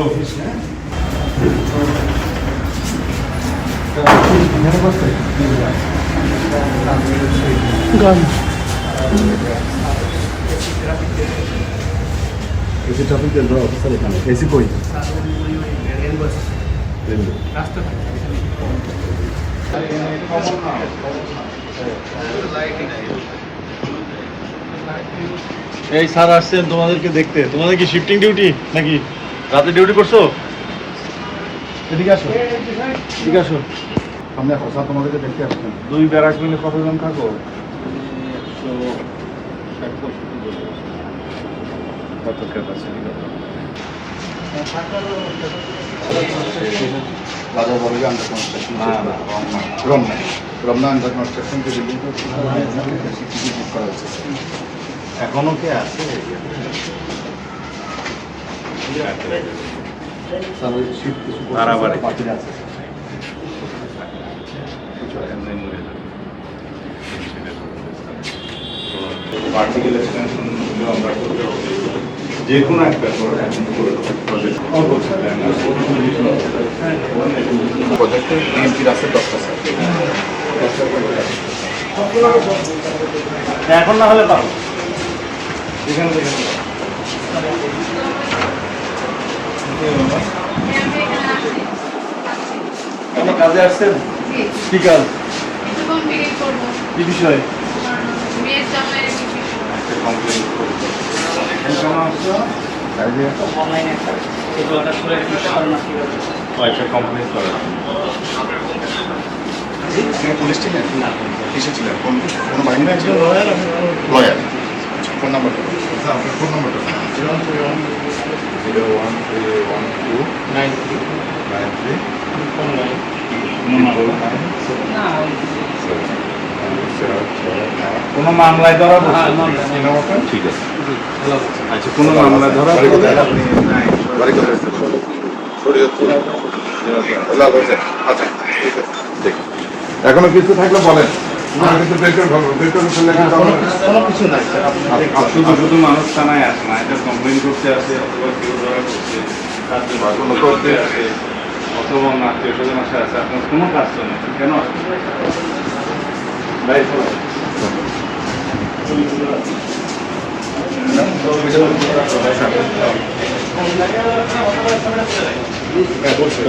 Office না গান AC traffic officer এখানে এসি কই এই স্যার আসছেন তোমাদেরকে দেখতে। তোমাদের কি শিফটিং ডিউটি নাকি রাতে ডিউটি করছো? এদিকে আসো, এদিকে আসো। সামনে আসো স্যার, তোমাদেরকে দেখতে আসছেন। 2 ব্যারাক মিলে কতজন থাকো? 160 কত ক্যাপাসিটি? রাজা বলে under construction Ramna under construction যে বিল্ডিং বুক করা হচ্ছে এখনো কে আছে? স্যার ওই শীত কিছু বাড়াবাড়ি। পার্টি আছে পার্টিকেল এক্সটেনশন আমরা করতে হবে, যে কোনো একটা প্রজেক্টে বিএনপির আছে 10টা স্যার। এখন না হলে পাবো যেখানে যেখানে আপনি কাজে আসছেন? কি কাজ? কি বিষয়? কমপ্লেন করা পুলিশ ছিলেন না? কিসে ছিলেন? কোনো বাহিনী ছিল? লয়ার। ফোন নাম্বারটা আপনার ফোন নাম্বারটা 0121293 কোনো মামলায় ধরা ঠিক আছে। আচ্ছা, কোনো মামলায় ধরা বাড়ি কোথায়? আচ্ছা ঠিক আছে, দেখি এখনো কিছু থাকলে বলেন। কিছু নাই শুধু শুধু মানুষ থানায় আসে না, এটা কমপ্লেন করতে আসে অথবা কেউ ধরা করছে করতে আসে অথবা অন্য আত্মীয় স্বজন আসে আছে। আপনার কোনো কাজ তো নেই, কেন আসবে? হ্যাঁ বলছি